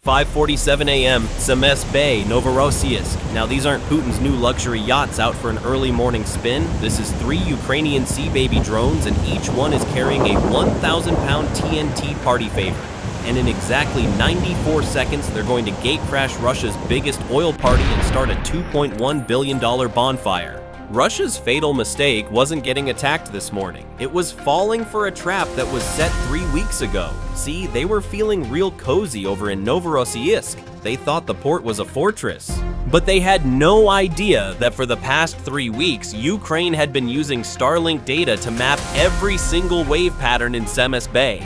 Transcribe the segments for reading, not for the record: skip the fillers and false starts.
5:47 a.m., Semes Bay, Novorossiysk. Now these aren't Putin's new luxury yachts out for an early morning spin. This is 3 Ukrainian Sea Baby drones, and each one is carrying a 1,000-pound TNT party favor. And in exactly 94 seconds, they're going to gate crash Russia's biggest oil party and start a $2.1 billion bonfire. Russia's fatal mistake wasn't getting attacked this morning. It was falling for a trap that was set 3 weeks ago. See, they were feeling real cozy over in Novorossiysk. They thought the port was a fortress. But they had no idea that for the past 3 weeks, Ukraine had been using Starlink data to map every single wave pattern in Semes Bay.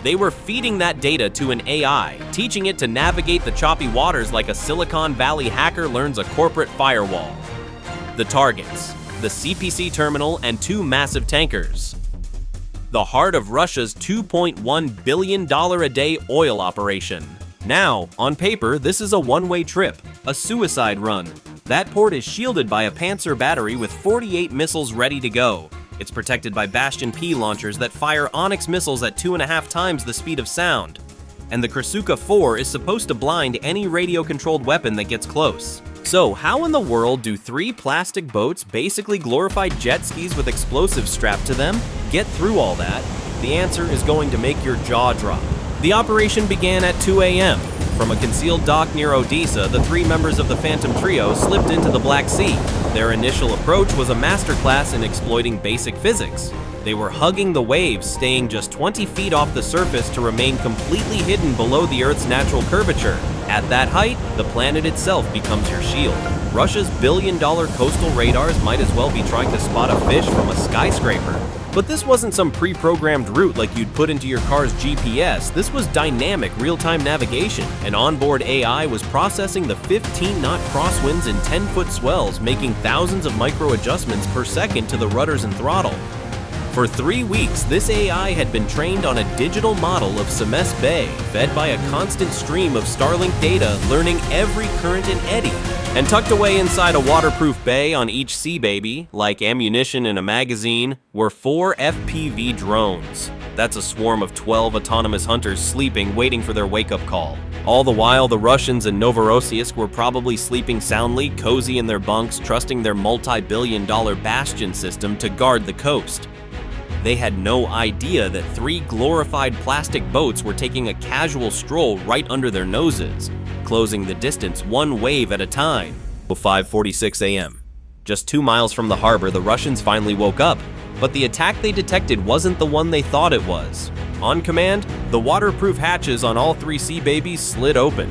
They were feeding that data to an AI, teaching it to navigate the choppy waters like a Silicon Valley hacker learns a corporate firewall. The targets: the CPC terminal and 2 massive tankers. The heart of Russia's $2.1 billion a day oil operation. Now, on paper, this is a one-way trip, a suicide run. That port is shielded by a Panzer battery with 48 missiles ready to go. It's protected by Bastion P launchers that fire Onyx missiles at 2.5 times the speed of sound. And the Krasuka 4 is supposed to blind any radio-controlled weapon that gets close. So, how in the world do 3 plastic boats, basically glorified jet skis with explosives strapped to them, get through all that? The answer is going to make your jaw drop. The operation began at 2 a.m. From a concealed dock near Odessa, the 3 members of the Phantom Trio slipped into the Black Sea. Their initial approach was a masterclass in exploiting basic physics. They were hugging the waves, staying just 20 feet off the surface to remain completely hidden below the Earth's natural curvature. At that height, the planet itself becomes your shield. Russia's billion-dollar coastal radars might as well be trying to spot a fish from a skyscraper. But this wasn't some pre-programmed route like you'd put into your car's GPS. This was dynamic real-time navigation. An onboard AI was processing the 15-knot crosswinds and 10-foot swells, making thousands of micro-adjustments per second to the rudders and throttle. For 3 weeks, this AI had been trained on a digital model of Semes Bay, fed by a constant stream of Starlink data, learning every current and eddy. And tucked away inside a waterproof bay on each Sea Baby, like ammunition in a magazine, were 4 FPV drones. That's a swarm of 12 autonomous hunters sleeping, waiting for their wake-up call. All the while, the Russians in Novorossiysk were probably sleeping soundly, cozy in their bunks, trusting their multi-billion-dollar Bastion system to guard the coast. They had no idea that 3 glorified plastic boats were taking a casual stroll right under their noses, closing the distance 1 wave at a time. 5:46 a.m. Just 2 miles from the harbor, the Russians finally woke up, but the attack they detected wasn't the one they thought it was. On command, the waterproof hatches on all 3 Sea Babies slid open.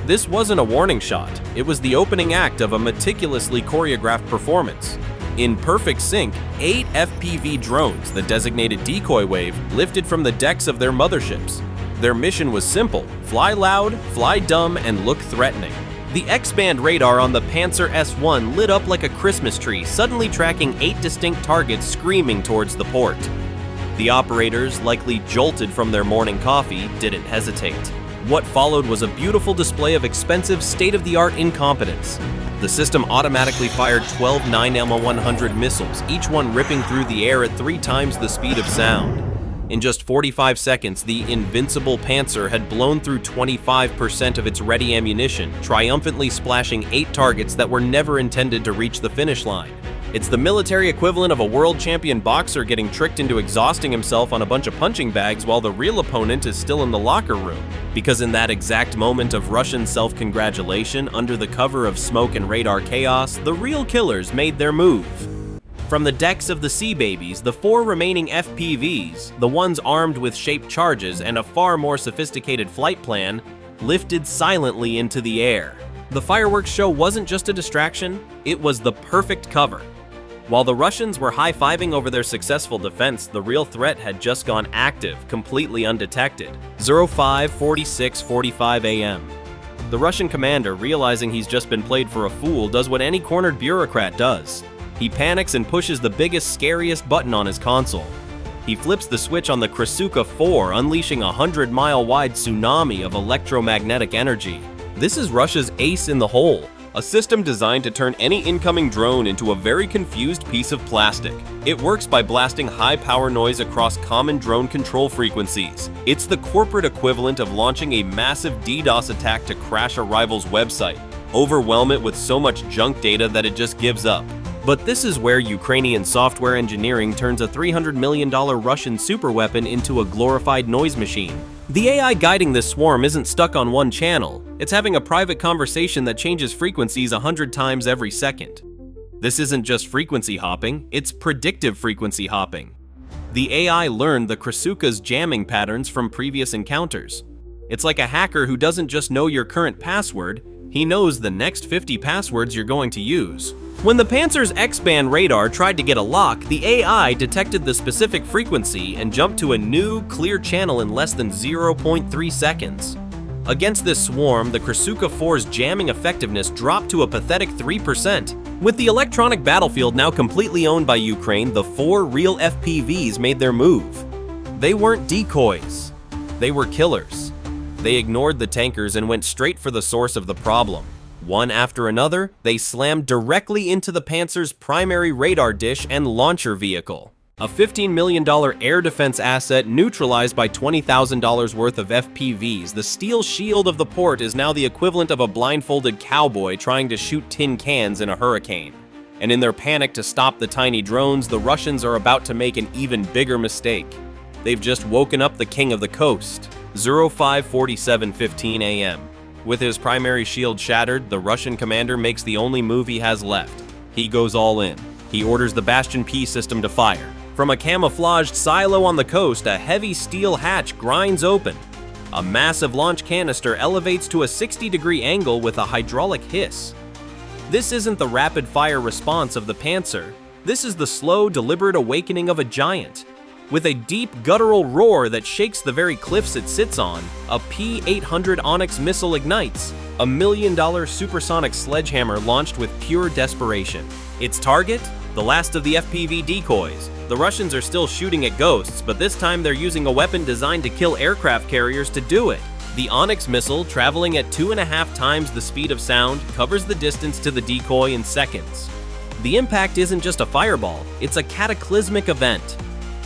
This wasn't a warning shot, it was the opening act of a meticulously choreographed performance. In perfect sync, 8 FPV drones, the designated decoy wave, lifted from the decks of their motherships. Their mission was simple: fly loud, fly dumb, and look threatening. The X-band radar on the Panzer S1 lit up like a Christmas tree, suddenly tracking 8 distinct targets screaming towards the port. The operators, likely jolted from their morning coffee, didn't hesitate. What followed was a beautiful display of expensive, state-of-the-art incompetence. The system automatically fired 12 9M100 missiles, each one ripping through the air at 3 times the speed of sound. In just 45 seconds, the invincible Panzer had blown through 25% of its ready ammunition, triumphantly splashing 8 targets that were never intended to reach the finish line. It's the military equivalent of a world champion boxer getting tricked into exhausting himself on a bunch of punching bags while the real opponent is still in the locker room. Because in that exact moment of Russian self-congratulation, under the cover of smoke and radar chaos, the real killers made their move. From the decks of the Sea Babies, the 4 remaining FPVs, the ones armed with shaped charges and a far more sophisticated flight plan, lifted silently into the air. The fireworks show wasn't just a distraction, it was the perfect cover. While the Russians were high-fiving over their successful defense, the real threat had just gone active, completely undetected. 05:46:45 a.m. The Russian commander, realizing he's just been played for a fool, does what any cornered bureaucrat does. He panics and pushes the biggest, scariest button on his console. He flips the switch on the Krasuka 4, unleashing a 100-mile-wide tsunami of electromagnetic energy. This is Russia's ace in the hole. a system designed to turn any incoming drone into a very confused piece of plastic. It works by blasting high-power noise across common drone control frequencies. It's the corporate equivalent of launching a massive DDoS attack to crash a rival's website, overwhelm it with so much junk data that it just gives up. But this is where Ukrainian software engineering turns a $300 million Russian superweapon into a glorified noise machine. The AI guiding this swarm isn't stuck on one channel. It's having a private conversation that changes frequencies 100 times every second. This isn't just frequency hopping, it's predictive frequency hopping. The AI learned the Krasuka's jamming patterns from previous encounters. It's like a hacker who doesn't just know your current password, he knows the next 50 passwords you're going to use. When the Panzer's X-band radar tried to get a lock, the AI detected the specific frequency and jumped to a new, clear channel in less than 0.3 seconds. Against this swarm, the Krasuka 4's jamming effectiveness dropped to a pathetic 3%. With the electronic battlefield now completely owned by Ukraine, the 4 real FPVs made their move. They weren't decoys. They were killers. They ignored the tankers and went straight for the source of the problem. One after another, they slammed directly into the Panzer's primary radar dish and launcher vehicle. A $15 million air defense asset neutralized by $20,000 worth of FPVs, the steel shield of the port is now the equivalent of a blindfolded cowboy trying to shoot tin cans in a hurricane. And in their panic to stop the tiny drones, the Russians are about to make an even bigger mistake. They've just woken up the king of the coast. 05:47:15 a.m. With his primary shield shattered, the Russian commander makes the only move he has left. He goes all in. He orders the Bastion P system to fire. From a camouflaged silo on the coast, a heavy steel hatch grinds open. A massive launch canister elevates to a 60-degree angle with a hydraulic hiss. This isn't the rapid-fire response of the Panzer. This is the slow, deliberate awakening of a giant. With a deep, guttural roar that shakes the very cliffs it sits on, a P-800 Onyx missile ignites, a $1 million supersonic sledgehammer launched with pure desperation. Its target? The last of the FPV decoys. The Russians are still shooting at ghosts, but this time they're using a weapon designed to kill aircraft carriers to do it. The Onyx missile, traveling at 2.5 times the speed of sound, covers the distance to the decoy in seconds. The impact isn't just a fireball, it's a cataclysmic event.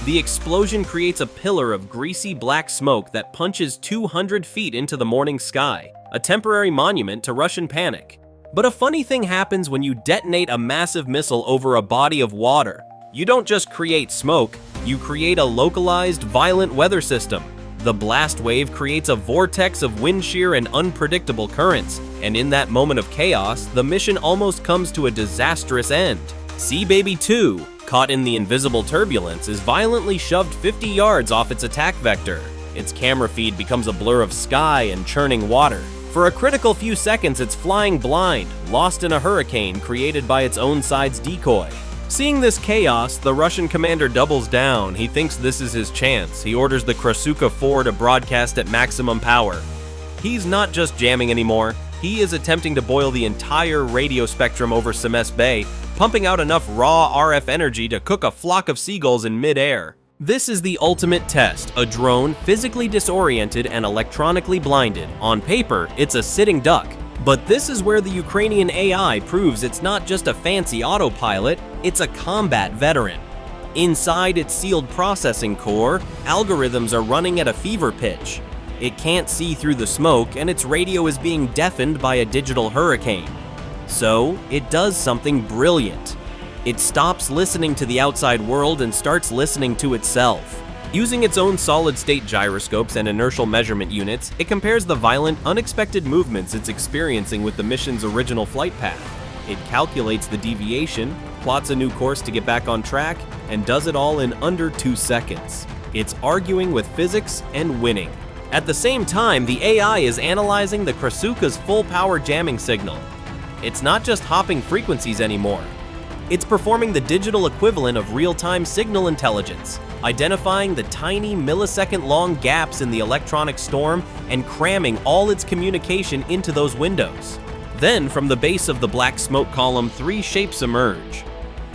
The explosion creates a pillar of greasy black smoke that punches 200 feet into the morning sky, a temporary monument to Russian panic. But a funny thing happens when you detonate a massive missile over a body of water. You don't just create smoke, you create a localized, violent weather system. The blast wave creates a vortex of wind shear and unpredictable currents, and in that moment of chaos, the mission almost comes to a disastrous end. Sea-Baby 2, caught in the invisible turbulence, is violently shoved 50 yards off its attack vector. Its camera feed becomes a blur of sky and churning water. For a critical few seconds, it's flying blind, lost in a hurricane created by its own side's decoy. Seeing this chaos, the Russian commander doubles down. He thinks this is his chance. He orders the Krasuka 4 to broadcast at maximum power. He's not just jamming anymore. He is attempting to boil the entire radio spectrum over Semes Bay, pumping out enough raw RF energy to cook a flock of seagulls in mid-air. This is the ultimate test, a drone physically disoriented and electronically blinded. On paper, it's a sitting duck. But this is where the Ukrainian AI proves it's not just a fancy autopilot, it's a combat veteran. Inside its sealed processing core, algorithms are running at a fever pitch. It can't see through the smoke, and its radio is being deafened by a digital hurricane. So, it does something brilliant. It stops listening to the outside world and starts listening to itself. Using its own solid-state gyroscopes and inertial measurement units, it compares the violent, unexpected movements it's experiencing with the mission's original flight path. It calculates the deviation, plots a new course to get back on track, and does it all in under 2 seconds. It's arguing with physics and winning. At the same time, the AI is analyzing the Krasuka's full-power jamming signal. It's not just hopping frequencies anymore. It's performing the digital equivalent of real-time signal intelligence, identifying the tiny millisecond-long gaps in the electronic storm and cramming all its communication into those windows. Then, from the base of the black smoke column, 3 shapes emerge.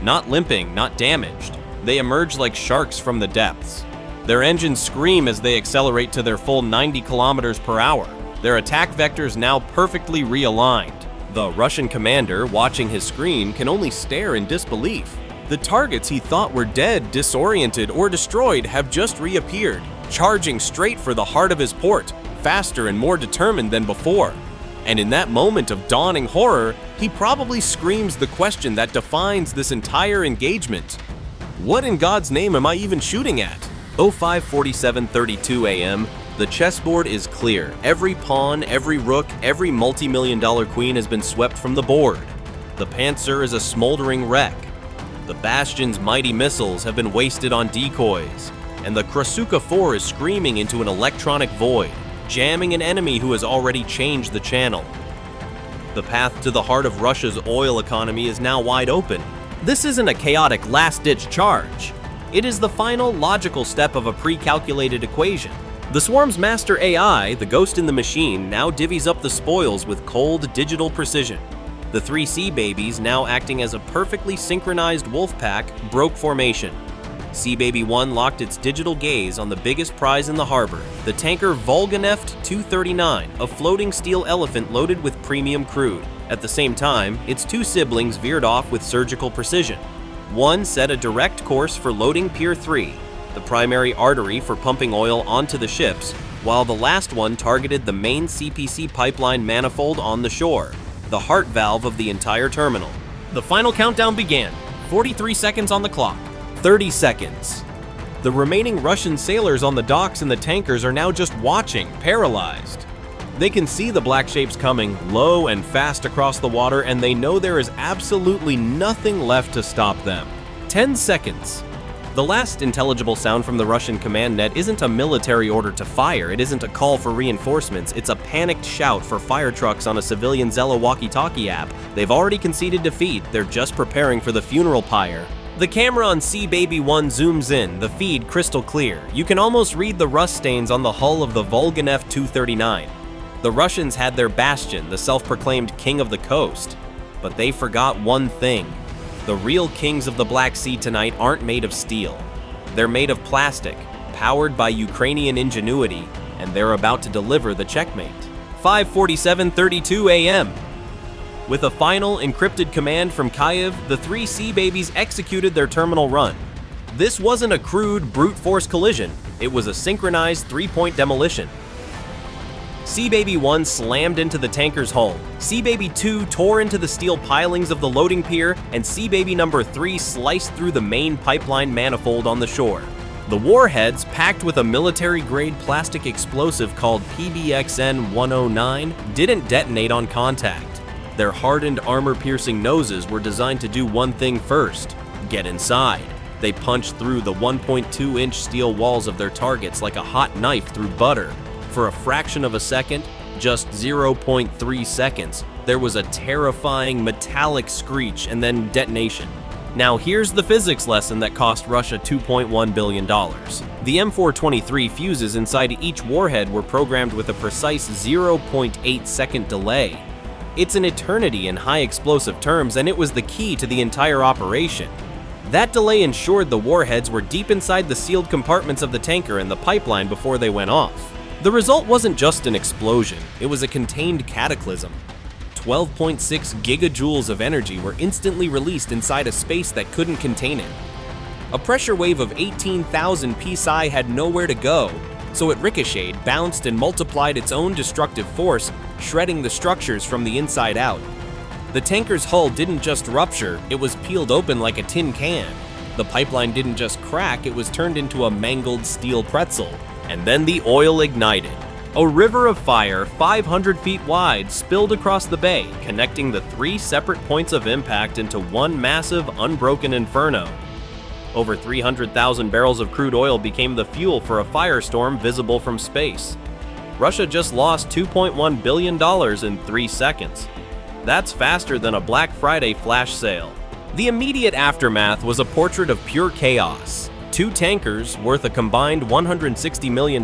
Not limping, not damaged. They emerge like sharks from the depths. Their engines scream as they accelerate to their full 90 kilometers per hour. Their attack vectors now perfectly realigned. The Russian commander, watching his screen, can only stare in disbelief. The targets he thought were dead, disoriented, or destroyed have just reappeared, charging straight for the heart of his port, faster and more determined than before. And in that moment of dawning horror, he probably screams the question that defines this entire engagement. What in God's name am I even shooting at? 05:47:32 a.m. The chessboard is clear. Every pawn, every rook, every multi-million-dollar queen has been swept from the board. The Panzer is a smoldering wreck. The Bastion's mighty missiles have been wasted on decoys, and the Krasuka 4 is screaming into an electronic void, jamming an enemy who has already changed the channel. The path to the heart of Russia's oil economy is now wide open. This isn't a chaotic last-ditch charge. It is the final logical step of a pre-calculated equation. The Swarm's master AI, the ghost in the machine, now divvies up the spoils with cold digital precision. The three sea babies, now acting as a perfectly synchronized wolf pack, broke formation. Sea Baby 1 locked its digital gaze on the biggest prize in the harbor, the tanker Volganeft 239, a floating steel elephant loaded with premium crude. At the same time, its two siblings veered off with surgical precision. One set a direct course for loading Pier 3, the primary artery for pumping oil onto the ships, while the last one targeted the main CPC pipeline manifold on the shore, the heart valve of the entire terminal. The final countdown began. 43 seconds on the clock. 30 seconds. The remaining Russian sailors on the docks and the tankers are now just watching, paralyzed. They can see the black shapes coming low and fast across the water, and they know there is absolutely nothing left to stop them. 10 seconds. The last intelligible sound from the Russian command net isn't a military order to fire, it isn't a call for reinforcements, it's a panicked shout for fire trucks on a civilian Zello walkie-talkie app. They've already conceded defeat, they're just preparing for the funeral pyre. The camera on Sea Baby 1 zooms in, the feed crystal clear. You can almost read the rust stains on the hull of the Volganeft 239. The Russians had their Bastion, the self-proclaimed king of the coast. But they forgot one thing. The real kings of the Black Sea tonight aren't made of steel. They're made of plastic, powered by Ukrainian ingenuity, and they're about to deliver the checkmate. 5:47:32 a.m. With a final encrypted command from Kyiv, the three Sea Babies executed their terminal run. This wasn't a crude, brute force collision. It was a synchronized three-point demolition. Sea Baby 1 slammed into the tanker's hull, Sea Baby 2 tore into the steel pilings of the loading pier, and Sea Baby number 3 sliced through the main pipeline manifold on the shore. The warheads, packed with a military-grade plastic explosive called PBXN-109, didn't detonate on contact. Their hardened, armor-piercing noses were designed to do one thing first: get inside. They punched through the 1.2-inch steel walls of their targets like a hot knife through butter. For a fraction of a second, just 0.3 seconds, there was a terrifying metallic screech and then detonation. Now here's the physics lesson that cost Russia $2.1 billion. The M423 fuses inside each warhead were programmed with a precise 0.8 second delay. It's an eternity in high explosive terms, and it was the key to the entire operation. That delay ensured the warheads were deep inside the sealed compartments of the tanker and the pipeline before they went off. The result wasn't just an explosion, it was a contained cataclysm. 12.6 gigajoules of energy were instantly released inside a space that couldn't contain it. A pressure wave of 18,000 psi had nowhere to go, so it ricocheted, bounced, and multiplied its own destructive force, shredding the structures from the inside out. The tanker's hull didn't just rupture, it was peeled open like a tin can. The pipeline didn't just crack, it was turned into a mangled steel pretzel. And then the oil ignited. A river of fire 500 feet wide spilled across the bay, connecting the three separate points of impact into one massive, unbroken inferno. Over 300,000 barrels of crude oil became the fuel for a firestorm visible from space. Russia just lost $2.1 billion in 3 seconds. That's faster than a Black Friday flash sale. The immediate aftermath was a portrait of pure chaos. 2 tankers, worth a combined $160 million,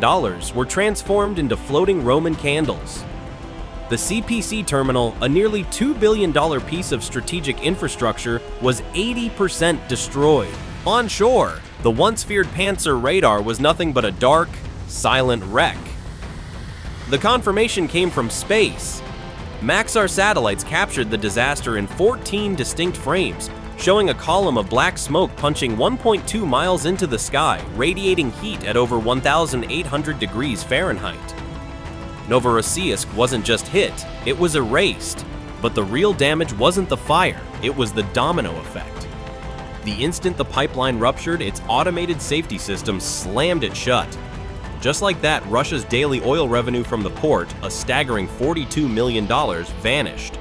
were transformed into floating Roman candles. The CPC terminal, a nearly $2 billion piece of strategic infrastructure, was 80% destroyed. On shore, the once feared Panzer radar was nothing but a dark, silent wreck. The confirmation came from space. Maxar satellites captured the disaster in 14 distinct frames, showing a column of black smoke punching 1.2 miles into the sky, radiating heat at over 1,800 degrees Fahrenheit. Novorossiysk wasn't just hit, it was erased. But the real damage wasn't the fire, it was the domino effect. The instant the pipeline ruptured, its automated safety system slammed it shut. Just like that, Russia's daily oil revenue from the port, a staggering $42 million, vanished.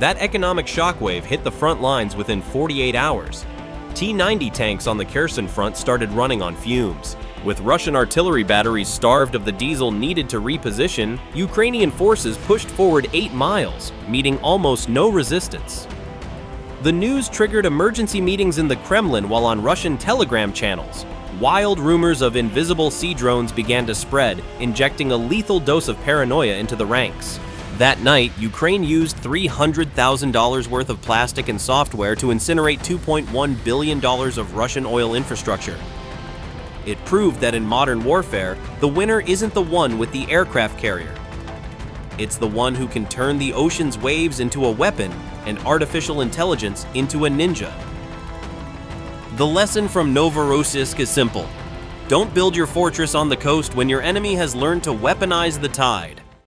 That economic shockwave hit the front lines within 48 hours. T-90 tanks on the Kherson front started running on fumes. With Russian artillery batteries starved of the diesel needed to reposition, Ukrainian forces pushed forward 8 miles, meeting almost no resistance. The news triggered emergency meetings in the Kremlin while on Russian telegram channels. Wild rumors of invisible sea drones began to spread, injecting a lethal dose of paranoia into the ranks. That night, Ukraine used $300,000 worth of plastic and software to incinerate $2.1 billion of Russian oil infrastructure. It proved that in modern warfare, the winner isn't the one with the aircraft carrier. It's the one who can turn the ocean's waves into a weapon and artificial intelligence into a ninja. The lesson from Novorossiysk is simple. Don't build your fortress on the coast when your enemy has learned to weaponize the tide.